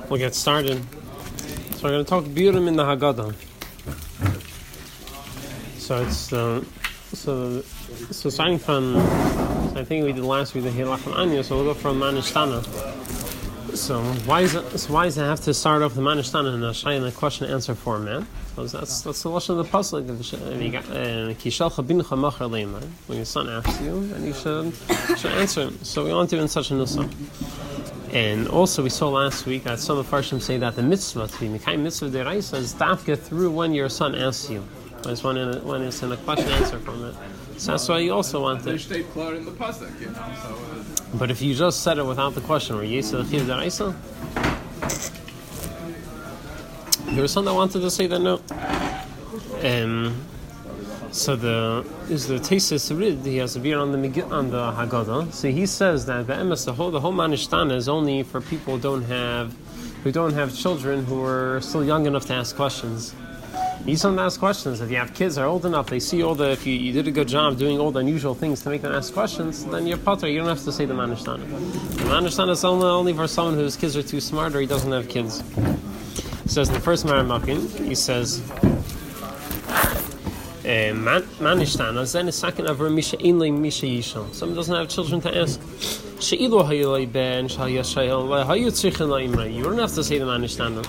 We'll get started. So we're going to talk Biurim in the hagadah. So it's so starting from. I think we did last week the Hilach and Anya. So we'll go from Ma Nishtana. So why does it have to start off the Ma Nishtana in a question and answer format? Because that's the lesson of the pasuk. When your son asks you, then you should answer him. So we want to do in such a nusach. And also we saw last week that some of the Farshim say that the mitzvah to be Mikayim mitzvah deraisa is dafka through when your son asks you. It's when it's in a question answer format. So that's why you also want to. They stay clear in the pasuk, you know. So. But if you just said it without the question, were you the chiv deraisa? There was some that wanted to say that no. So the thesis rid he has a beer on the hagadah. So he says that the whole Ma Nishtana is only for people who don't have children who are still young enough to ask questions. You don't ask questions. If you have kids that are old enough, they see if you did a good job doing all the unusual things to make them ask questions, then you're potter. You don't have to say the Ma Nishtana. The Ma Nishtana is only for someone whose kids are too smart or he doesn't have kids. He says in the first Maramakin, he says, Ma Nishtana then is second over Misha Inlay Misha Yishal. Someone doesn't have children to ask. You don't have to say the Ma Nishtana.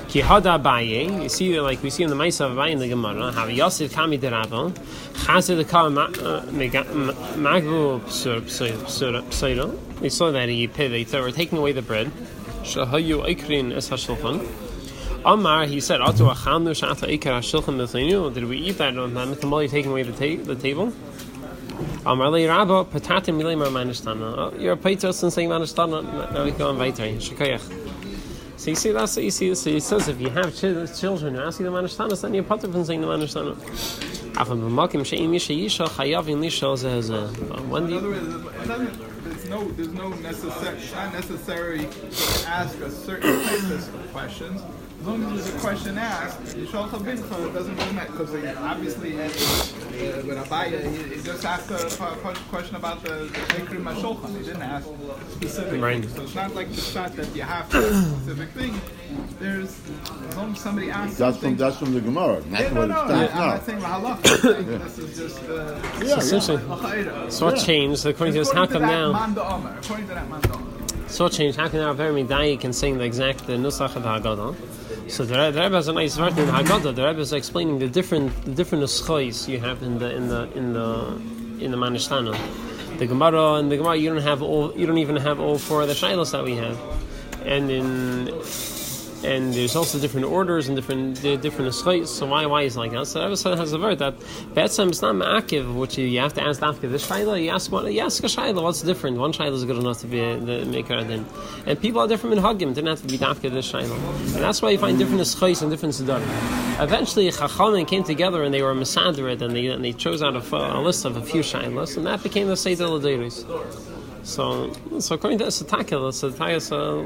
Ki hada Abaye, you see, like we see in the Maisa of Abaye in the Gemara, have Yosef Kami Derabon, Chazir the Kal Magvu Psura. We saw that they were taking away the bread. Shahayu Ikrin Es HaShulchan. Amar, he said, did we eat that on that Mitamoli taking away the table? Amar Le Rabba, Patatim Milemar Ma Nishtana. You're a paitos and saying Ma Nishtana, now we go on weiter. Shekayach. So you see, that's what you see. So he says, if you have children who ask you the Ma Nishtana, then you're patur from saying the Ma Nishtana. There's no necessary to ask a certain type of questions. As long as there's a question asked, it doesn't really matter, because obviously with Abaya, he just asked a question about the Ekrim HaShulchan. He didn't ask specific things. So it's not like the shot that you have to ask a specific thing. As long as somebody asks something. That's from the Gemara. I'm not saying Halakha. This is just... So what changed? According to this, how come now? According to that man Omer. So what changed? How come now very Midai can sing the exact nusach of the hagadah? So the Rebbe has a nice word in the hagadah. The Rebbe is explaining the different nuschos you have in the Ma Nishtana. The Gemara you don't even have all four of the shilos that we have, and there's also different orders and different nuschos. So why is it like that? So the Rebbe has a word that betzem is not ma'akiv, which you have to ask after this shayla. You ask a shayla. What's different? One shayla is good enough to be the maker adin, and people are different in hagim. Didn't have to be after this shayla, and that's why you find different nuschos and different sedarim. Eventually, Chachamim came together and they were mesadered, and they chose out a list of a few shaylas, and that became the Seder L'Deiros. So according to the Takel,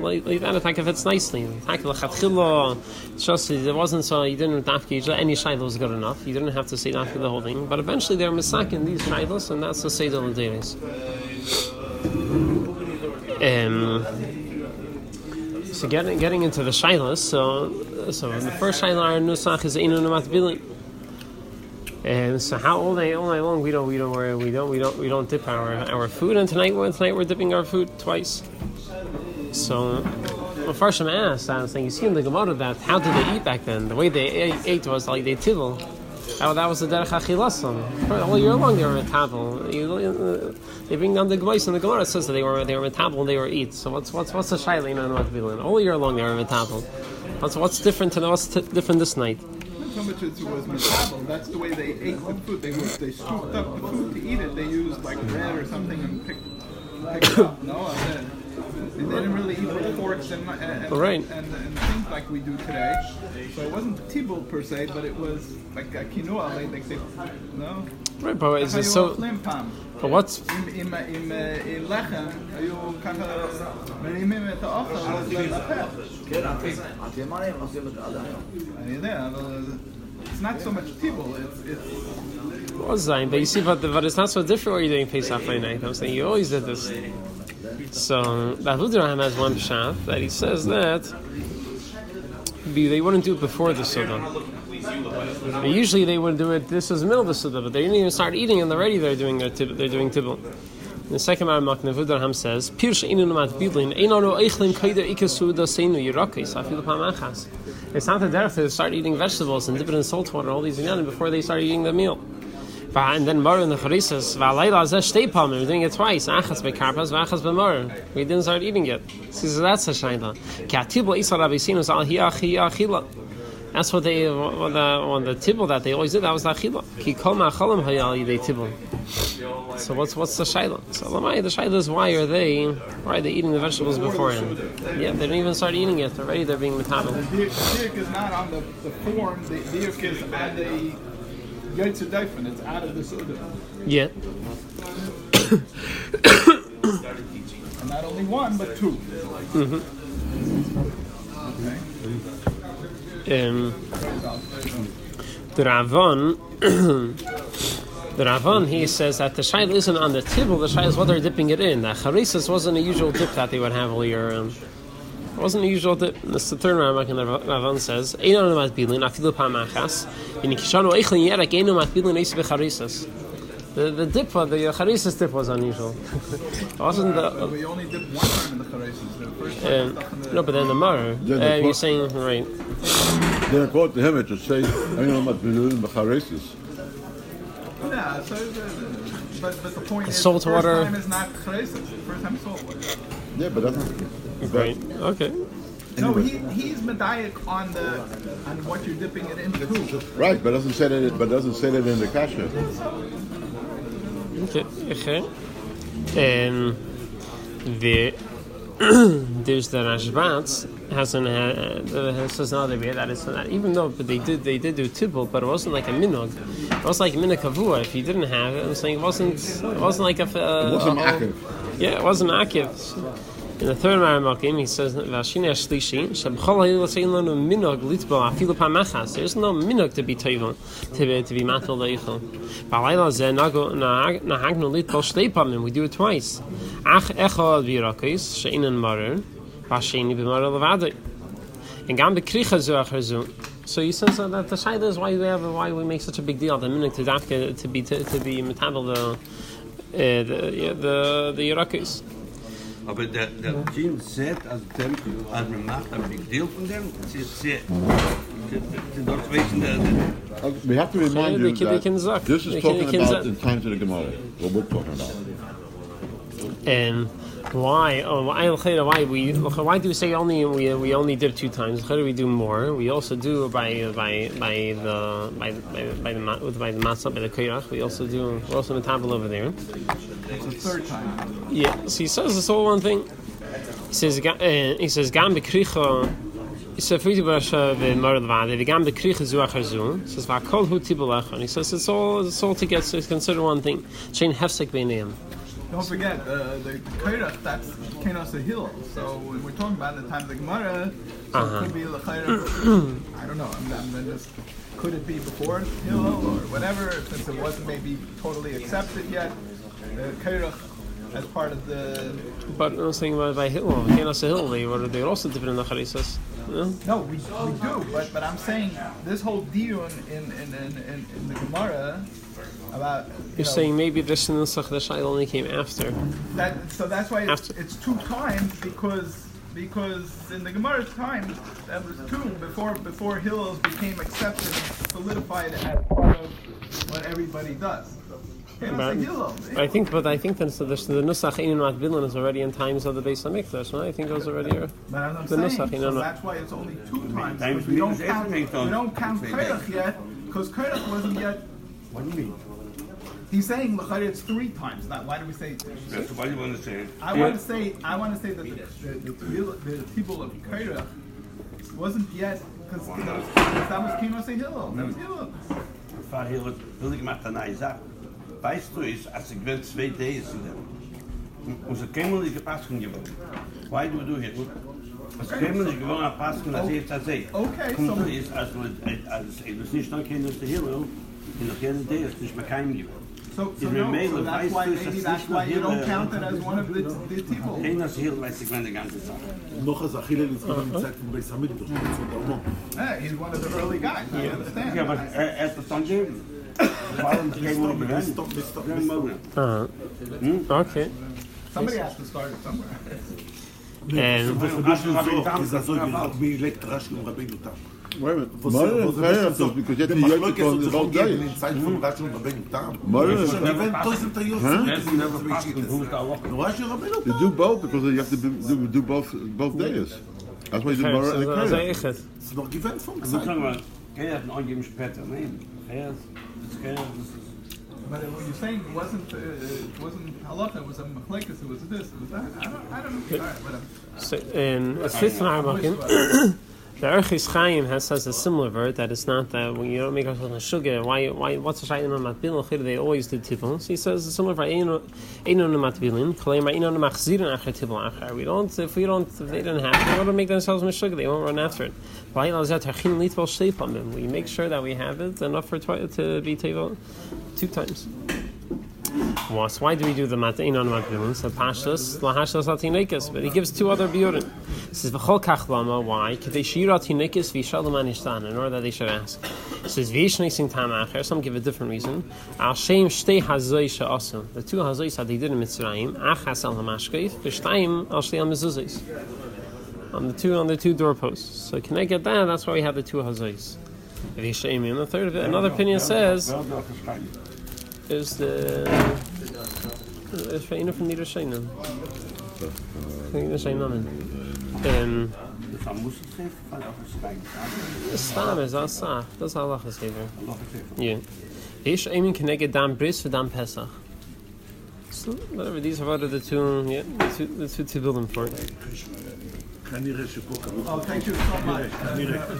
like that attack if it's nicely. Takel Chatchila, just it wasn't so you didn't have to any shayla was good enough. You didn't have to say after the whole thing. But eventually they're misakin these shaylas, and that's the Seder L'Deiros. So getting into the shaylas, so the first shayla our nusach is Einu Namat Bilin. And so how all night long we don't dip our food, and tonight we're dipping our food twice. So well, first I asked, I was saying, you see in the Gemara that how did they eat back then? The way they ate was like they tibble. That was the derech achilason. All year long they were metabel. They bring down the Gemara, and the Gemara says that they were metabel and they were eat. So what's the shayla? You know what to be doing. All year long they were metabel. What's different today? What's different this night? So much as it was metabel, that's the way they ate the food. They scooped up the food to eat it. They used like bread or something and picked it up. No, they didn't really eat with forks and things like we do today. So it wasn't tibul per se, but it was like a quinoa. Like they no. Right, but is it so? But what's in lechem? You kind of merimin et ha'ochel it's not so much tibul. It's but you see, but it's not so different what you're doing Pesach night. I'm saying you always did this. So the Avudraham has one pshat that he says that they wouldn't do it before the Suda. Usually they would do it. This is the middle of the Suda, but they didn't even start eating, and already they're doing tibble. The second Maramach Nevudraham says, "Pirush inu mat bidlin einanu eichlin kaida ikasuda seinu yirakis afilu pamachas." It's not the derech to start eating vegetables and dip it in salt water, all these things before they start eating the meal. And then Mara in the Charisas, we're doing it twice. Achas by Karpas, Achas by Mara. We didn't start eating it. So that's a shaila. That's what they on the tibble that they always did. That was the achila. Ki kol ma'achalim hayali they tibble. So what's the shaila? So the shaila is why are they eating the vegetables beforehand? Yeah, they didn't even start eating it. Already they're being metabel. The diuk is not on the form. The diuk is on the Yotze Daifen, it's out of the Suda. Yeah. And not only one, but two. Mm-hmm. The Ravan, he says that the shayla isn't on the tibble, the shayla is what they're dipping it in. The charisas wasn't a usual dip that they would have all year round. It wasn't a usual dip. That's the third Ramak, and the Ravan says, the dip, the charisas dip was unusual. It wasn't the... We only dipped one time in the charisas. The first time no, but then the Mar, you're saying, right. Then according to him, it should say, yeah, so but the point is, salt the water. first time is not charisas. The first time is salt water. Yeah, but that's not... Right, okay. No, he's medayik on what you're dipping it into. Right, but doesn't say that in the kasha. Okay. There's the Rashbat says another way that it's not, even though they did do tibble, but it wasn't like a minog. It was like minog kavua. If you didn't have it, I'm saying it wasn't like a. It wasn't akiv. Yeah, it wasn't akiv. In the third Maramakim, he says, "Vashina shlishi shebchol hayil lanu minog litbal afilu pamachas." There's no minog to be toivel to be matel leichel. Balayla ze nahagnu litbal shtei pamim. We do it twice. Ach echad virakis sheinen marer vashini b'marer levadei. And gam bekricha zuachar zu. So he says that the shaila is why we make such a big deal. The minog to be metabel the yirakis. Aber der Team sagt, als man macht ein big deal von dem, sie dort wissen, we have to remind you that this is talking about in times of the Gemara, what we're talking about. And why do we say we only dip two times? How do we do more? We also do by the matzah, by the koyach. We're also metabel over there. It's the third time. Yeah. So he says this all one thing. He says gam bekricha. He says friti barasha v'mar levade v'gam bekricha zuachar zu. He says v'akol hu tibulach. And he says it's all together. So it's considered one thing. Shein hefsek beineim. Don't forget, the kairach, that's kenos a hill. So when we're talking about the time of the Gemara, so it could be the kairach, I don't know, I'm just, could it be before hill or whatever, since it wasn't maybe totally accepted yet, the kairach as part of the... But I was saying by hill, kenos a hill, they're also different in the charisas. No, we do, but I'm saying this whole deal in the Gemara about you're saying maybe this nusach the shaila only came after. So that's why it's two times because in the Gemara's time that was two before Hillel became accepted and solidified as part of what everybody does. But I think that the nusach in Matbilan is already in times of the Beis Hamikdash. No? I think it was already the nusach. So that's why it's only two times. We don't count Kairach yet because Kairach wasn't yet. What do you mean? He's saying it's three times. Not why do we say? That's why you want to say it. I want to say that the people of Kairach wasn't yet because that was Kenos Hillel. That was Hillel. Frau Hillel, will ich mal eine Sache. Weißt du, als ich bin 2 Days in dem, unsere Kämmel ist gepasst geworden. Why do we do it? Als Kämmel ist geworden an Paschen, als erster See. Okay, so... Kommt ist, als es nicht dann kennen, dass der Hillel, in der Kenne Day ist nicht mehr kein geworden. So that's why you don't count it as one of the people. Einer ist hier, weiß ich, wenn die ganze Sache. Noch als Achille ist in Zeit von Beis Hamikdash, Yeah, he's one of the early guys. I understand. Ja, aber hat das dann gegeben. Warum gehen wir nicht Okay. Somebody has to start it somewhere. And wie elektrisch und Rabbeinu Tam. Wait a minute. Because you have to use it on the wrong day. In Zeit von Rashi und Rabbeinu Tam. You do both because you have to do both days. That's why you do Mara and Kaya. Es ist noch gewinnt von Zeit. Keiner hat einen angegeben später. Nein, But what you're saying wasn't halacha, it was a machlekes, it was this, it was that. I don't know. All right, whatever. so in a fifth Na'amakim, the Erchis Chaim says a similar word that it's not that when you don't make ourselves a sugar. Why? What's the shayim on matbilin? They always did tivul. So he says a similar word. Eino matbilin. Kalei eino machzirin acher tivul acher. If they don't have, they want to make themselves a sugar. They won't run after it. We make sure that we have it enough for to be tivul 2 times. Why do we do the mat'in on matbilin? So pashtus lahashtus latinekis, but he gives 2 other biurim. He says v'chol kach lama. Why? K'dei shira tinekis v'yishalom Ma Nishtana, in order that they should ask. He says v'yishneising tam acher. Some give a different reason. Al shem shtei hazoi she'asu. The 2 hazois that they did in Mitzrayim. Achas al hamashkeif v'shtayim al shtei al mezuzos. On the two doorposts. So can I get that? That's why we have the 2 hazois. V'yishneimim. The third of it. Another opinion says is the Feinu from Nida Shainan. Nida Shainamen. Stam is Asaf. That's Allah is here. Yeah. Ish Aimin Keneged Dam Bris for Dam Pesach. So whatever, these are the 2. Yeah, the two to build them for. Oh, thank you so much.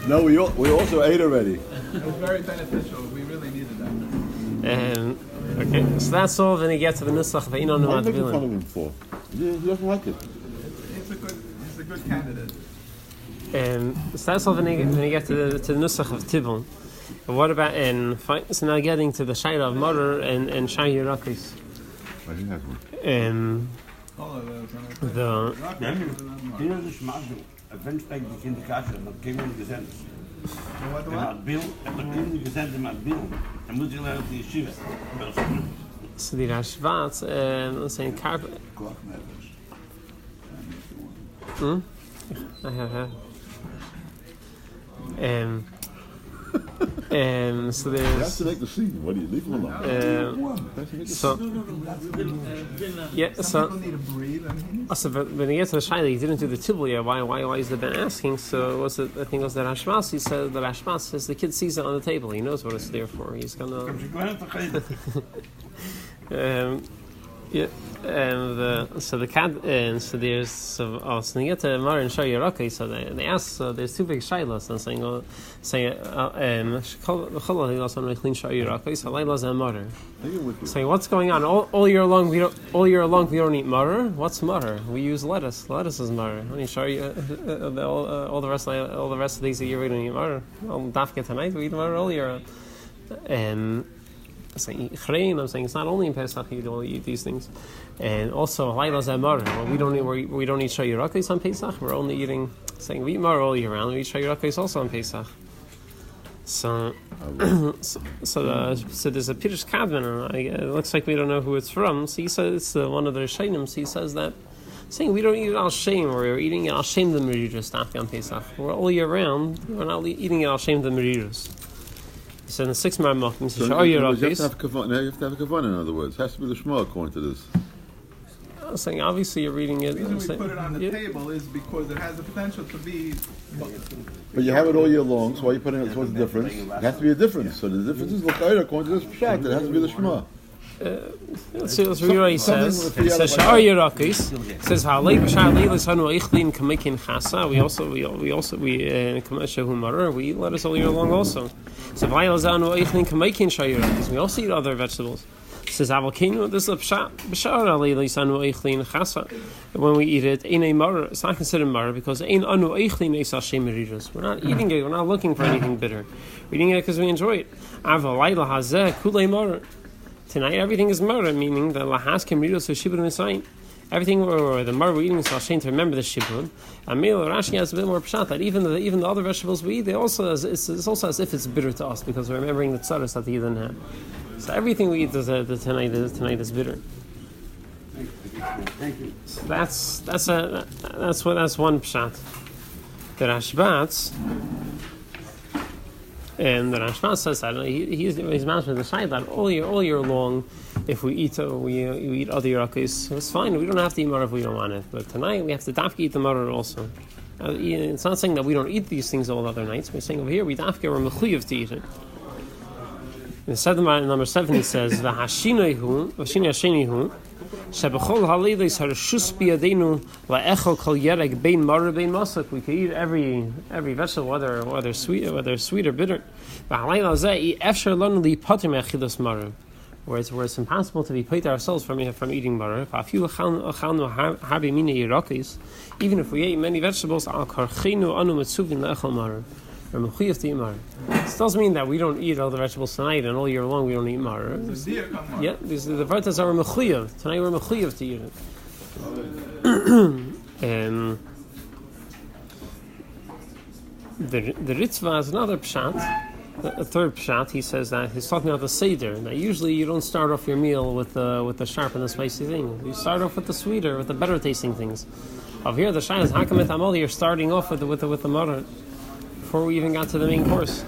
No, we also ate already. It was very beneficial. We really needed that. Okay, so that's all. Then he gets to the nusach of Einon What are you making fun of him for? He doesn't like it. He's a good candidate. So that's all. Then he gets to the nusach of Tivon. But what about so now getting to the shayla of mother and Shai Yerakis. I didn't have one. Wenn die Kinderkasche, dann gehen wir gesendet. Bill, dann muss ich lernen die Yeshiva. So die Rashvat, saying carpet. So there's. You have to make the scene. What do you leave him alone? So when he gets to the Shaila, he didn't do the Tibul yet. Why is the Ben asking? So was it? I think it was the Rashmas. He said the Rashmas says the kid sees it on the table. He knows what it's there for. He's gonna. So the cat, so there's so they get to Mar and Shai Yeraki. So they ask. So there's 2 big shaylas and saying saying what's going on all year long? We don't eat mutter. What's mutter? We use lettuce. Lettuce is mutter. I mean, all the rest of these year we don't eat mutter. On Dafka tonight we eat mutter all year. I'm saying it's not only in Pesach you don't eat these things, and also Laila Zamar. Well, we don't eat Shayurakis on Pesach. We're only eating saying we eat Mar all year round. We eat Shayurakis also on Pesach. So there's a Pirush Kadman. It looks like we don't know who it's from. So he says it's one of the Shainim. So he says that saying we don't eat it al shem, or we're eating it al shem the meridus on Pesach. We're all year round. We're not eating it al shem the meridus. So in the 6 Maramokim, so you have to have kavanah, in other words. It has to be the Shema according to this. I was saying, obviously you're reading it. The reason we put it on the table is because it has the potential to be. But you have it all year long, so why are you putting it? What's the difference? It has to be a difference. So the difference is according to this pshat. It has to be the Shema. Let's see what he says. He says Sha'ar Yerakis. It says Ha'alei b'sha'ar leilis hanu eichlin kamekin chasa. We eat lettuce all year long also. So v'ayalzanu eichlin kamekin sha'ar Yerakis. We also eat other vegetables. It says Avokinu. This is a pshat. B'sha'ar leilis hanu eichlin chasa. When we eat it, ein mar. It's not considered mar because ein anu eichlin eis Hashem meridus. We're not eating it. We're not looking for anything bitter. We're eating it because we enjoy it. Avalayla hazeh kulei mar. Tonight everything is murder, meaning that lahas kemridos shibud misayim. Everything or the mar we're eating is ashamed to remember the shibud. And Milo Rashi has a bit more pshat that even the other vegetables we eat, they also it's also as if it's bitter to us because we're remembering the tzaras that the Yidden had. So everything we eat tonight is bitter. Thank you. So that's one pshat. The Rashbats. And the Rashba says that he's mentioning the shayla that all year long, if we eat other yarakis, it's fine. We don't have to eat maror if we don't want it. But tonight we have to dafka eat the maror also. It's not saying that we don't eat these things all other nights. We're saying over here we dafka we're mechuyev to eat it. In number 7 he says v'hashinahu shebechol halidos harshus biyadenu la'echol kol yerek bein maror bein masak. We can eat every vegetable, whether sweet or bitter. V'halayla zeh efshar lanu lipater me'achilas maror. Where it's impossible to be paid ourselves from eating maror. Even if we ate many vegetables, al karchinu anu mitzuvin le'echol maror. This doesn't mean that we don't eat all the vegetables tonight and all year long we don't eat maror. Yeah, the vartas are mechuyev. Tonight we're mechuyev to eat it. And the Ritzvah is another pshat. A third pshat, he says that he's talking about the seder. That usually you don't start off your meal with the sharp and the spicy thing. You start off with the sweeter, with the better tasting things. Over here, the shayla is hakamet amol. You're starting off with the maror before we even got to the main course.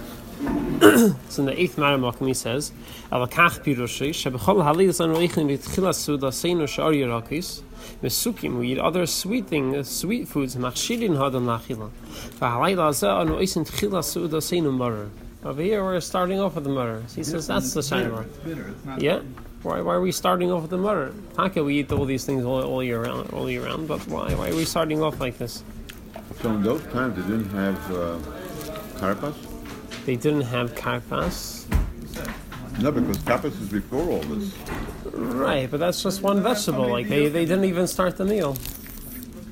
So in the 8th Maramachim he says, "Alakach pirushi shebechol halidas anoichin v'tchilas suda seinu shar yirakis mesukim." We eat other sweet foods. Machshilin hadam lachila. V'halayla zeh anoichin tchilas suda seinu maror. Over here we're starting off with the maror. So he says that's the shayla. Yeah. Why are we starting off with the maror? How can we eat all these things all year round? But why are we starting off like this? So in those times they didn't have karpas? They didn't have karpas. No, because karpas is before all this. Right, but that's just one vegetable. Like they didn't even start the meal.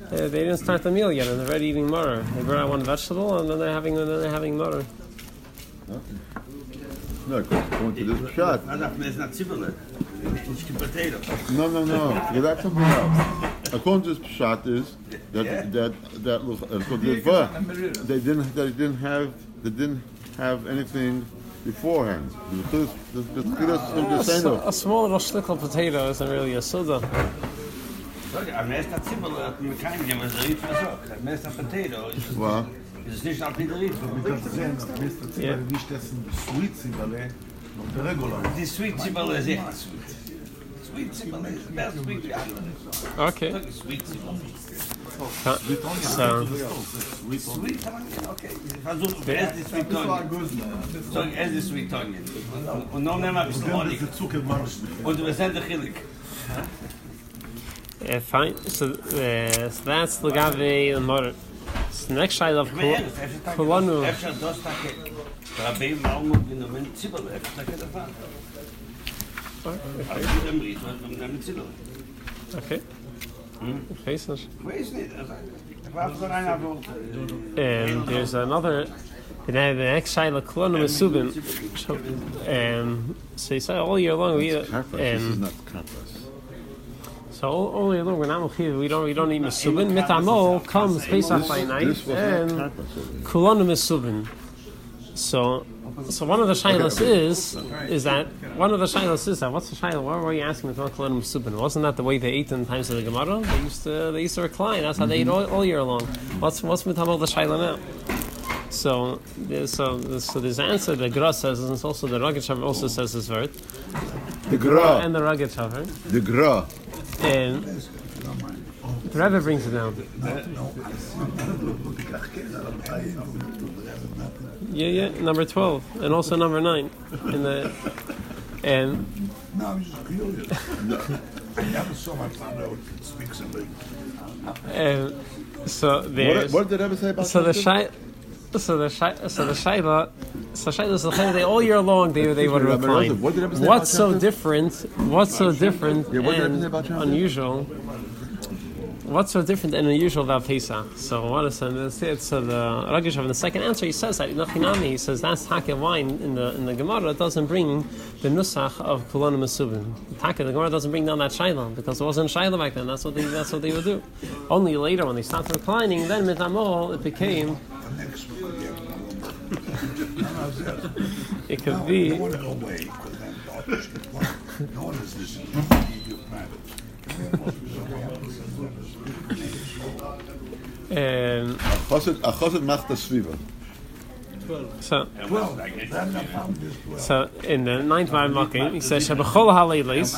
They didn't start the meal yet, and they're already eating maror. They brought out one vegetable, and then they're having maror. Okay. No, because going to this pshat. It's not similar. It's potato. No. Yeah, that's something else. According to this pshat is that they didn't have anything beforehand. A small little shtickle potato isn't really a soda. Well, it's nicht auf der Ried. Ja. Nicht essen Sweet Zwiebeln, noch der Regular. Die Sweet Zwiebeln ist echt sweet. Sweet Zwiebeln ist mehr sweet wie andere. Okay. Sweet Zwiebeln. So. Sweet Onion, okay. Versuch, erst die Sweet Onion. So, erst die Sweet Onion. Und noch nehmen wir ein bisschen Honig. Und wir sind der Chilik. Fine. So that's the Gave and Maror. So the next shayla of Kulanu. Okay. And there's another. The next shayla Kulanu Mesubin. So you say all year long we eat. this is not karpas. So all year long we don't eat mesubin. Mitamol comes Pesach by night and kulanu mesubin. So one of the shaylas is that what's the shayla? Why were you asking about kulanu mesubin? Wasn't that the way they ate in times of the Gemara? They used to recline. That's how they ate all year long. What's mitamol the shayla now? So this answer the Gra says, and it's also the Ragachaver also says this word. The Gra and the Ragachaver. The Gra. And the Rebbe brings it down. Yeah, number 12, and also number 9 in the and. No, I'm just curious. I never saw my father speak something. And so there's. What did the Rebbe say about So the shayla is the they all year long they would recline. What's so different and unusual? what's so different and unusual about Pesach? So what is it? So the Ragish in the second answer, he says that he says that's taka wine in the Gemara. It doesn't bring the nusach of Kulana Mesubin. The Gemara doesn't bring down that Shaila because it wasn't Shaila back then. That's what they would do. Only later when they stopped reclining, then Mitamol it became. It could be. I want to go away because no one is listening. Achosid macht das Sviva. So in the ninth Ma'amaki, he says Shabachol Haleilis.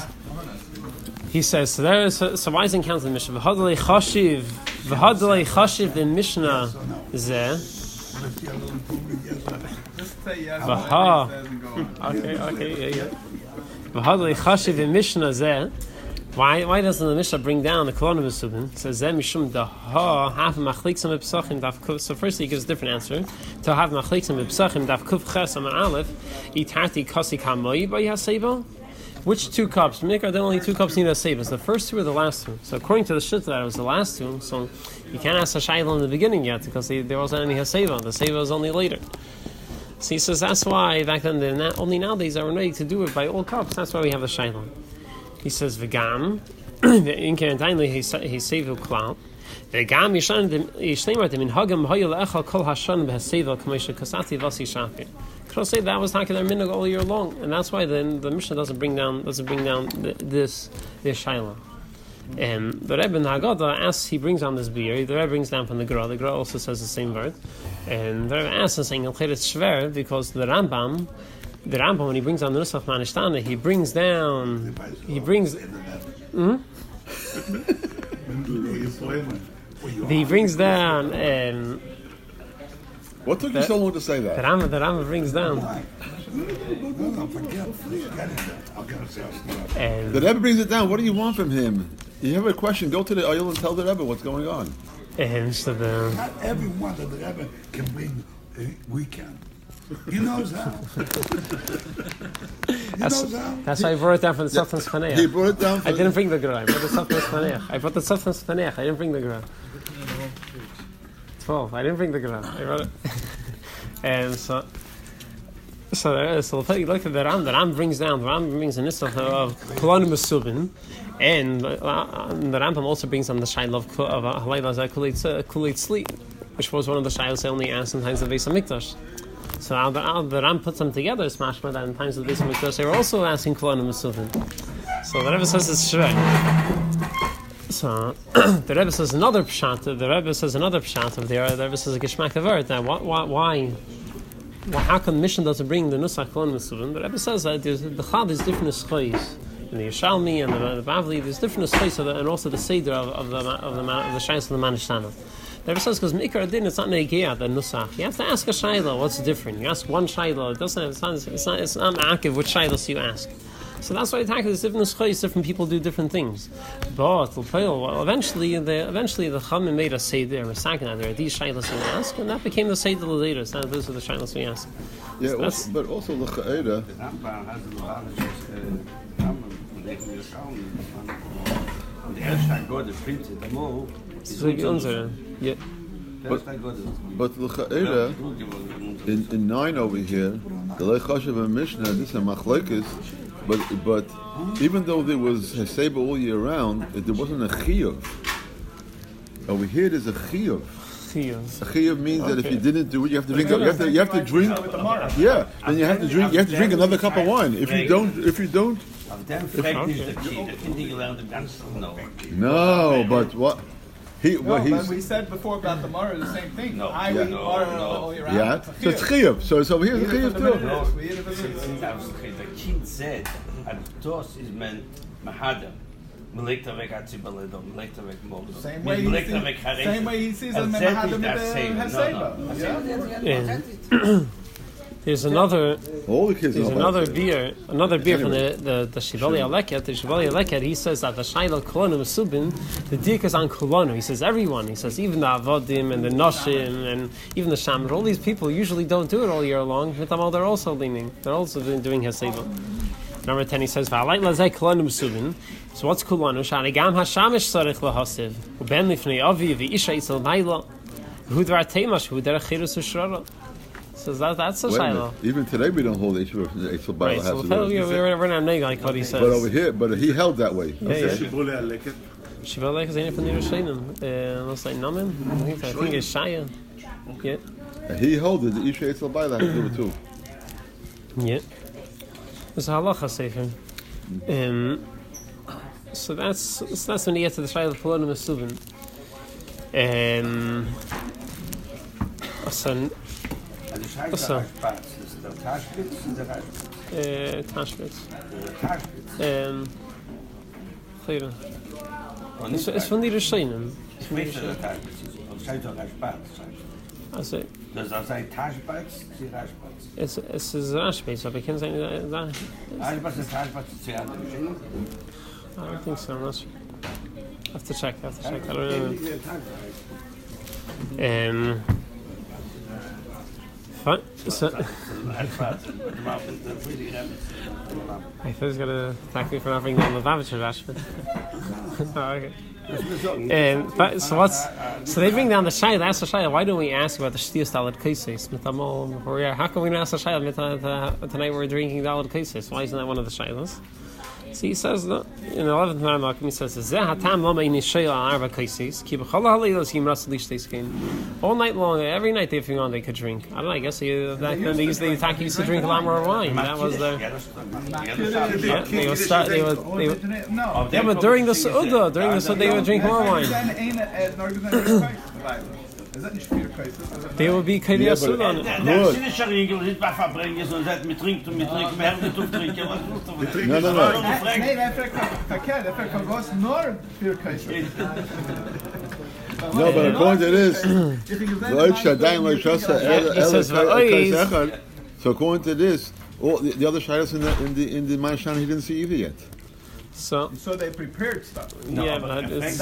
He says so there is so why is in count the Mishnah? V'hadalei chashiv the Mishnah zeh. Just say yes. Okay, yeah. V'hadalei chashiv the Mishnah zeh. Why doesn't the Mishnah bring down the Kolana Mesubin? It says Zeh Mishum Daha Have Machliksam B'Psachim Daf Kuf. So firstly, he gives a different answer. To have Machliksam B'Psachim Daf Kuf Ches Amar Aleph Itarti Kasik Hamoy B'Yaseva. Which two cups? Mikra, there are only two cups need a seva. The first two or the last two? So according to the shit that it was the last two. So you can't ask a shayla in the beginning yet because there wasn't any haseva. The seva was only later. So he says that's why back then only nowadays are ready to do it by all cups. That's why we have the shayla. He says v'gam in Kerendainli he sevu klal v'gam yishleimer min hagam hayel echal kol hashan b'hasevel k'meisha kasati v'asi shafir. Could I say that was talking their minhag all year long, and that's why the Mishnah doesn't bring down this shaila. And the Rebbe in the hagadah asks, he brings down this beer. The Rebbe brings down from the Gra. The Gra also says the same word, and the Rebbe asks and saying it's shver because the Rambam when he brings down the nusach Ma Nishtana, he brings down. What took you so long to say that? The Rambam brings down. The Rebbe brings it down. What do you want from him? You have a question, go to the oil and tell the Rebbe what's going on. So not everyone that the Rebbe can bring, we can. He knows how. That's why I brought it down from the Softan's Paneach. He brought it down. I didn't bring the Gra. I brought the Softan's Paneach. I didn't bring the Gra. 12. I didn't bring the Gra. I brought it. And so look at the Ram. The Ram brings down. The Ram brings a nusach of Kulanu Mesubin, and the Rambam also brings on the shaila of Halayla Kulit Sleep, which was one of the shaylas they only asked in times of Beis Hamikdash. So the Ram puts them together. It's mashma that in times of the Beis Hamikdash they were also asking Kulanu Mesubin. So the Rebbe says it's shvei. So the Rebbe says another pshat. The Rebbe says another pshat of there. The Rebbe says a geshmak avert. Now why? Well, how come the Mishnah doesn't bring the nusach Kulanu Mesubin? The Rebbe says that there's different schayis in the Yerushalmi and the Bavli. There's different schayis and also the seder of the shayos of the Ma Nishtana. The Rebbe says because Mikar Adin it's not negeah the nusach. You have to ask a shayla what's different. You ask one shayla. It's not ma'akiv which shaylas you ask. So that's why there's different schayis. Different people do different things. But eventually the Chachamim made a seder. We're talking that there are these shaylas we ask, and that became the seder later. So those are the shaylas we ask. Yeah, so but also the hagadah. Yeah. But the hagadah in 9 over here, the Leichashav and Mishnah, this is a machlekes. But even though there was heseba all year round, there wasn't a chiyuv. Over here, there's a chiyuv. A chiyuv means that if you didn't do it, you have to drink. You have to drink. Yeah, and you have to drink. You have to drink another cup of wine. If you don't. No, but what? But we said before about the Mara, the same thing. No. All year round. Yeah, so it's chiyuv. So over here, it's chiyuv too. The kid said, "Ados is meant mahadam." Same way he sees them mahadam haseba. There's another. All the kids. There's another beer from the Shivali Aleket. The Shivali Aleket, he says that the Shaila Kulanu Mesubin, the dik is on Kulanu. He says everyone. He says even the Avodim and the Noshim and even the Shamar. All these people usually don't do it all year long. They're also leaning. They're also doing Haseba. Number 10, he says, "V'alay lazay kolanu mesuvin." So what's kolanu? Shani gam hashamish sarich lahasiv. Uben lifnei avi v'isha itzel mayla. Hu dvar teimash hu derech chirus u'shrara. So that's a shayla. Even today we don't hold Eitzel Bayla Right, has so to do it. we're not neg like what he says. But over here, but he held that way. Yeah. Shibule Aleket. Shiva like is any from the Yerushalayim. Let's say Naman. I think it's Shaya. Yeah. And he held it. The Isha Eitzel Bayla has to do it too. Yeah. There's a halacha sefer. So that's when you get to the Shayla Polonim Mesuvin. So Tashbitz. It's from the Yerushalayim. Also, Dus als hij Taschbats, sie Raschbats. Es ist Rashbitz, aber ich kann sagen, Raschbats ist Taschbats, sie andere Maschinen. I don't think so. I'm not sure. I have to check. I don't know. Fine. So, I first got to thank me for not bringing down the Lubavitcher Rashbitz. Okay. So they bring down the Shayla. That's the Shayla. Why don't we ask about the Shtiyas Dalad Kaises? How can we not ask the Shayla tonight? We're drinking Dalad Kaises. Why isn't that one of the Shaylas? So he says that in the 11th Maramah, he says, all night long, every night they figure on they could drink. I don't know, I guess they used to drink a lot more wine. That was their... Yeah, they would start, yeah, but during the Su'udah, they would drink more wine. They will be Kaidia Sudan. No, but according to this, so according to this, all the other shaylas in the Ma Nishtana he didn't see either yet. So they prepared stuff. Yeah, but it's...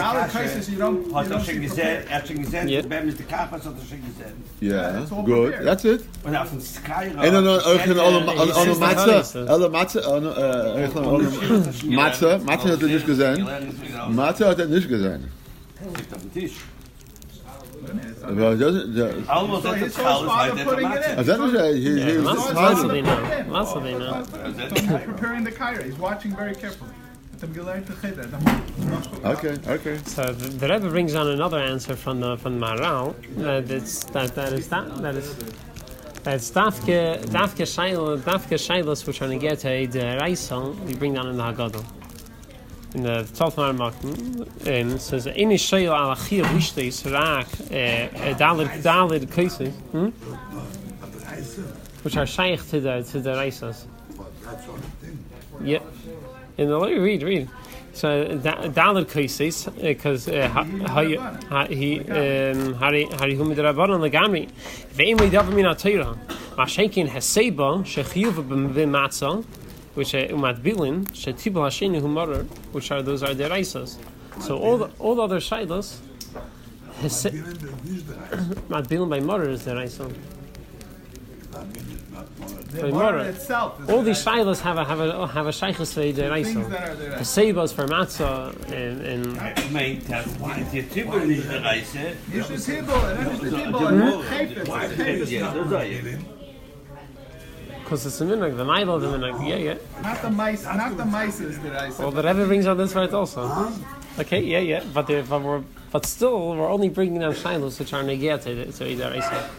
Yeah, good. That's it. Und auf dem Sky En dan alle Matze hat er nicht gesehen. Matze hat er nicht gesehen. Aber das almost at the house like that. that was Lots of they know. He's preparing the kaira. He's watching very carefully. Okay. So the Rebbe brings on another answer from Maral that's dafke shaylos which are negate the Raisa we bring down in the hagadah. In the 12th Maramah, it says any shayla al achir lishtes rak dalid cases which are shaykh to the Raisas. Yeah. In the read. So dalid cases because hari hum derabon legami. Ve'im ledavar min atira. Mashenkin haseba shechiyuv b'matzah, which umat bilin shetibul hasheni humarer, which are those are the raisas. So all the other shaylas, mat bilin by marer is the raisa. The water itself. All these shaylas have a shaykhus for the raisa. The sebas for matzah and. Meint dat die tibel niet de reis, hè? Is de tibel en is de tibel Because it's a minhag, the night of the minhag, yeah. Not the mice is the raisa. Well, the Rebbe brings out this right also. Okay, yeah. But still, we're only bringing down shaylos which are negated to either raisa.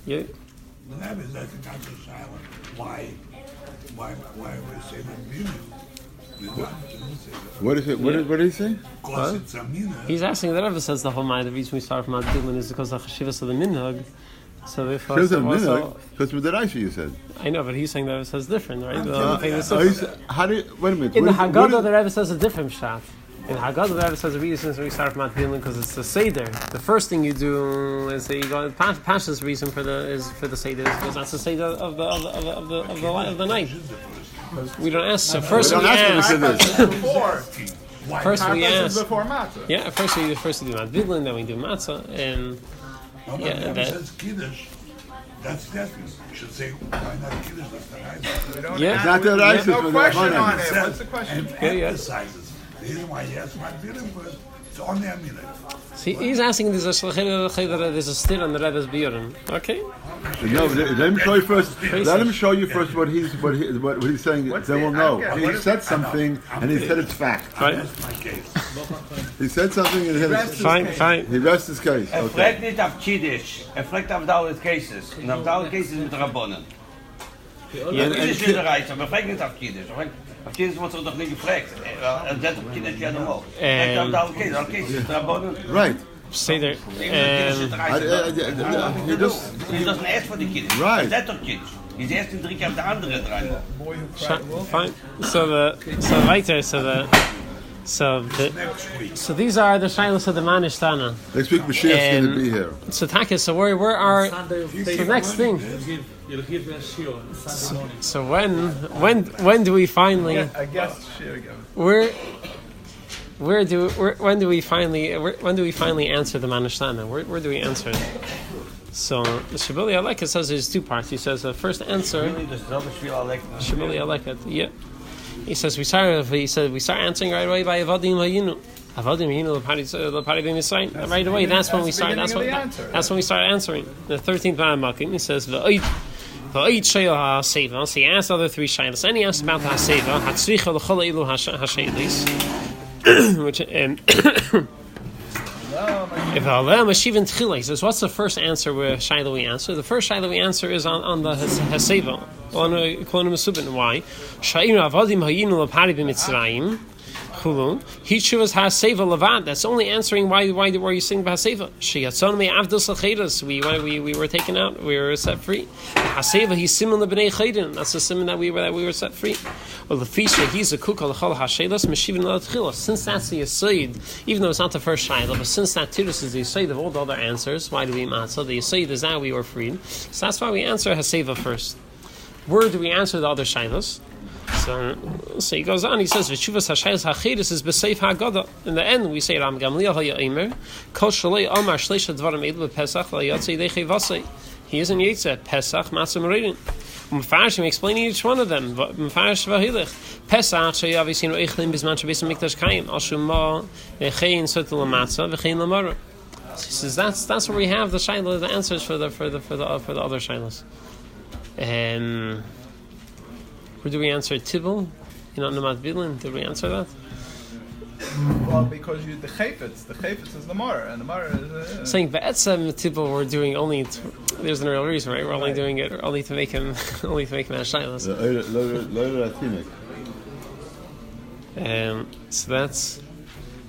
Yeah. The Rebbe is asking not so silent. Why we say the What did he say? Because it's a mina. He's asking the Rebbe says the whole mind. The reason we start from Adilin is because of the cheshivas of the minhag. So if Because with the Raisa you said. I know, but he's saying the Rebbe says different, right? Wait a minute. In the hagadah, the Rebbe says a different shot. In hagadah, the Rebbe says the reason we start from Adilin because it's the seder. The first thing you do is that you go. Pasha's reason for the seder is because that's the seder of the night. We don't ask. So first we ask. First we ask. Before matzah. Yeah, first we do Adilin, then we do matzah, and Says Kiddush. That's you should say why not Kiddush Nastanaisa? Yeah. It's not that There's ISIS no with question the on money. it. What's the question? Emphasizes. The reason why he asked my feeling first, it's on their minute. See, he's asking there's a stir on the Rebbe's Biurim. Okay. No, let him show you first. Let him show you first what he's saying. Then we'll know. He said something, and he said it's fact. Right. That's my case. He said something, and he Fine. he rests his case. Fragt nicht auf Kiddush, fragt auf Dauer Cases. Und auf Dauer Cases mit Rabbonen. Kiddush ist der Reis, aber fragt nicht auf Kiddush. Auf Kiddush wird doch nicht gefragt. Das auf Kiddush ja noch mal. Fragt auf Dauer Cases, auf Cases mit Rabbonen. Right. Stay there. He just He doesn't ask for the Kiddush. Right. That's not Kiddush. He's asking to drink auf der andere dran. Fine. So these are the shilas of the Ma Nishtana. next week Mashiach's going to be here. So Taka, so where are the next thing? So when do we finally I guess again. when do we finally answer the Ma Nishtana? Where do we answer it? So the Shibuli Aleket says there's two parts. He says the first answer Shibuli Aleket, yeah. He says we start answering right away by Avadim Hayinu. Avadim Hayinu L'Pari B'Mitzrayim. Right away, that's when we start. That's when we start answering. The 13th Makim. He says V'Oid Sheil HaSeva. So he asks other three shaylas. And he asks about the HaSeva. Hatzricha L'Chol Eilu HaSheilis. Which if Allah Mashivin Tchila, he says, what's the first answer where Shaila we answer? The first Shaila we answer is on the Haseva, on Kolonum Subin. Why? Sha'ir Avadim Hayinu L'Pari B'Mitzrayim. Chulun. Hichuvas Haseva Levad. That's only answering why were you singing Haseva? Sheyatzon me Avdus L'Chedas. We were taken out. We were set free. Haseva he's simin lebnei Chayden. That's the simin that we were set free. Well, the fisha he's a kukal l'chol hashelas meshivin l'atchilas. Since that's the yisoid, even though it's not the first shayla, but since that tirus is the yisoid of all the other answers, why do we matzah? The yisoid is that we were freed. So that's why we answer Haseva first. Where do we answer the other shaylas? So he goes on. He says, "V'shuvas hashaylas hachidus is b'seif hagadah." In the end, we say Ram Gamliel haya'imer kol shalei amar shleisha dvarim edu b'Pesach layatzei dechei vasei. He isn't Yitzeh Pesach matzah meridin. Mefarish, we explain each one of them. Mefarish v'hilich Pesach sheyavisinu eichlin bisman shebesim mikdash kayim al shuma v'chein sotel matzah v'chein lamara. He says that's where we have the shayla, the answers for the other shaylas. Where do we answer Tibble? You know, Namat Bilin, did we answer that? Well, because the chayfetz is the mar, and the mar is saying Be'etzem Tibble we're doing only. There's no real reason, right? We're only doing it only to make him a shaylas. So that's.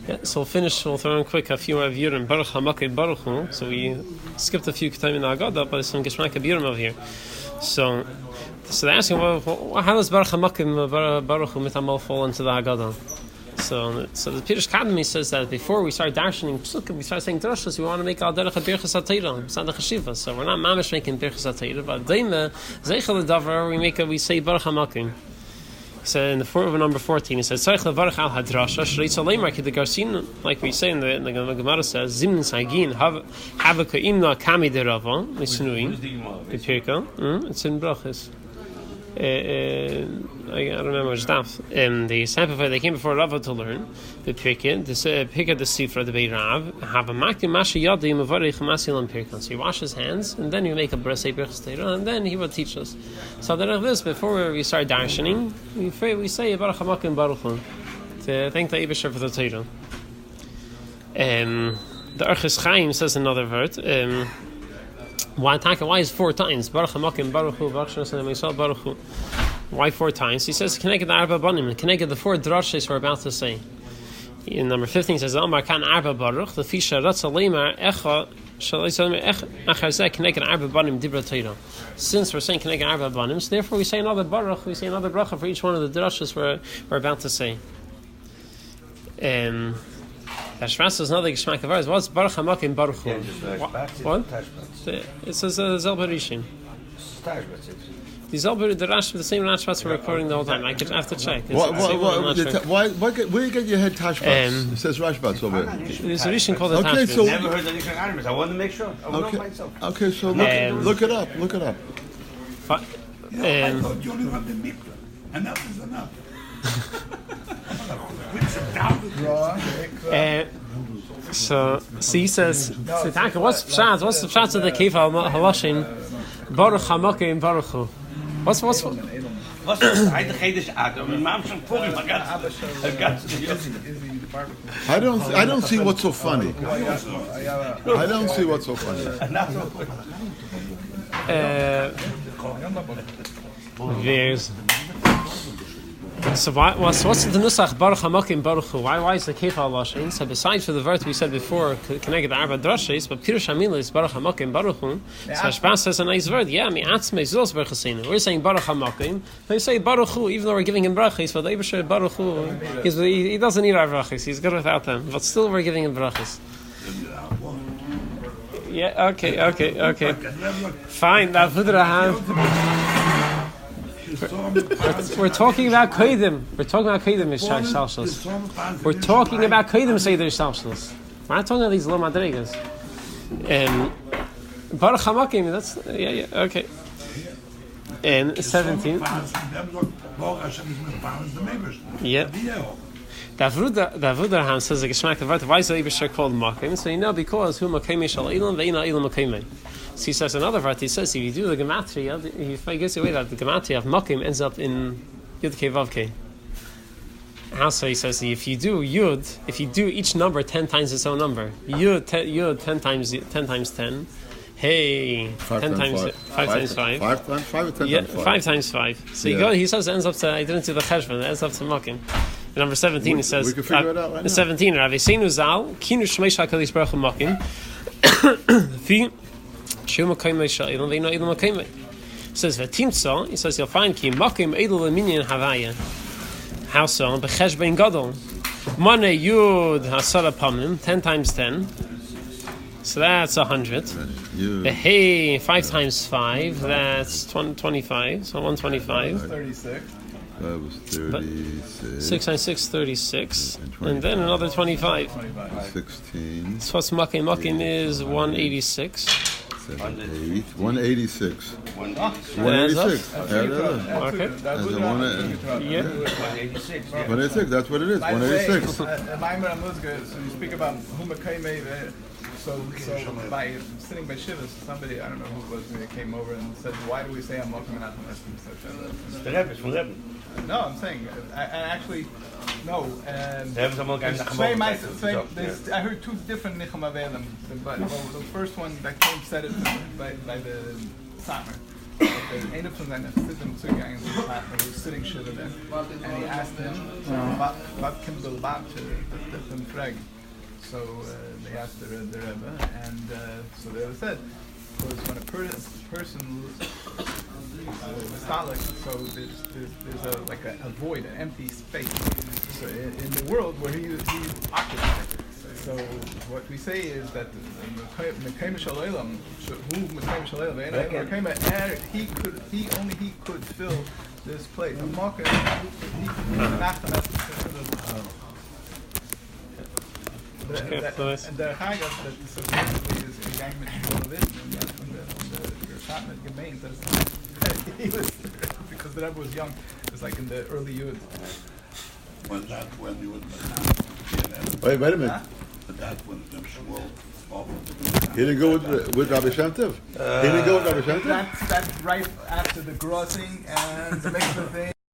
Yeah, so we'll finish. We'll throw in quick a few of Yurim Baruch Hamakei Baruch Hu. So we skipped a few time in the hagadah, but it's some Geshmak Yurim over here. So they're asking, well, how does Baruch Hamakim Baruch Hu Mitamal fall into the hagadah? So the Pirush Academy says that before we start darshaning psukim, we start saying drashas, we want to make al derech birchas hatayra, it's not the chashiva. So we're not mamish making birchas hatayra, but daima zeichel davar we say Baruch Hamakim. So in the number 14, it says tzarich levarach al hadrasha shreitz aleimer ki the garsin, like we say in the Gemara says zimnin sagin have a kaimna kami derava misnuin the pirka. It's in brachas. I don't remember which daf. They sanctified. They came before Rava to learn the pirka. The pirka the sifra the beirav have a makim masha yadim avarich masilam pirka. So he wash his hands and then you make a brasei birchas and then he will teach us. So that like this, before we start darshaning, we say Baruch Hamakim Baruch Hu to thank the Eibusher for the Torah. The Arches Chaim says another word. Why is 4 times? Baruch Hamakim Baruch Hu Baruch Shemesel Meisal Baruch Hu. Why 4 times? He says Keneged Arba Banim. Keneged the 4 drashes we're about to say. In number 15 says Amar Kan Arba Baruch the Fisha Ratza Leimar Echa. Since we're saying Keneged Arba Banim, so therefore we say another Baruch, we say another bracha for each one of the drashas we're about to say. Hashras is another Geshmak of ours. What's Baruch Hamakim Baruch Hu? What? It says Zel Barishin. the same Rashbats we're recording the whole time. I have to check. Why where do you get your head tashbats? It says Rashbats over here. There's a Rishon called the Okay, Tashbats. so Never heard anything animals. I wanted to make sure. I would know myself. Okay, so look it up. Look it up. I thought you only run the mikveh. Enough is enough. So he says, what's the pshat of the Kefa Haloshin? Baruch Hamakim Baruch Hu. What's Was ist das? Heute geht es an. Aber man schon vor ihm. I don't see what's so funny. I don't see what's so funny. There's so what's the nusach Baruch Hamakim Baruch Hu? Why is the Kefa Haloshin? So besides for the verse we said before, connected the Arba Drashis, but Pirush Hamila is Baruch Hamakim Baruch Hu. So Hashbaz says a nice word. Yeah, Atzmei Zos Baruch Hasinu. We're saying Baruch Hamakim. They say Baruch Hu, even though we're giving him brachis. But the Eibusher Baruch Hu, he doesn't need our brachis. He's good without them. But still, we're giving him brachis. Yeah. Okay. Fine. Now, we're talking about Kodim. We're talking about Kodim, Mishai Shalshos. We're talking about Kodim Seder Shalshos. We're not talking about these low madrigas. Baruch Hamakim, that's, okay. And 17. Yeah. Davruderhan says the Geschmack of Vart, why is the Eibusher called Makim? So you know, because who Makimi Shal Ilam, Ve'ina Ilam Makimi. So he says another part. He says if you do the gematria, if I guess the way that the gematria of makim ends up in yud ke vav ke. Also, he says if you do each number 10 times its own number, yud 10 times 10. Hey, 5 times 5. 5 times 5. 5 times 5 or 10 yeah, times 5? 5 times 5. So he says it ends up to, I didn't do the cheshvan, it ends up to makim. Number 17, he says, we can figure it out right now. 17, Rav Yisenu Zal, Kinu Shmeish HaKadosh Baruch Hu Makim, says Vatimtza, he says you'll find Ki Makim Edel Minyan Havaya. How so? Bechesh Ben Gadol. Mane Yud Hasara Pamim, 10 times 10. So that's 100. Hey, 5 times 5, that's 25. So 125. 36. That was 36. 6 times 6, 36. And then another 25. 16. So what's Makim is 186. 186. 186. 186. Okay. Yeah. 186. That's what it is. 186. So you speak about Humakayme. So by sitting by Shivas, somebody, I don't know who it was, came over and said, why do we say I'm welcome and not The Rebbe is from Rebbe. No, I'm saying, I actually, no. I heard 2 different Nicham Avelim, but the first one that came said it by the Satmar. Ein of them was sitting Shiva there, and he asked him, what came the Bat to the Freg? So they asked the Rebbe, and so the Rebbe said, because when a person stalik, so there's a void, an empty space. So in the world where he occupied. So what we say is that Mekayim Shalolam, who Mekayim Shalolam, he could fill this place. The market, and the hagadah that supposedly is a gang with this and the Shatnez Gemein says he was because the Rebbe was young. It was like in the early Yud. When you would Wait a minute. Huh? that when the Shmuel. He didn't go with Rabbi Shem Tov. He didn't go with Rabbi Shem Tov. That's right after the grossing and the mixed thing.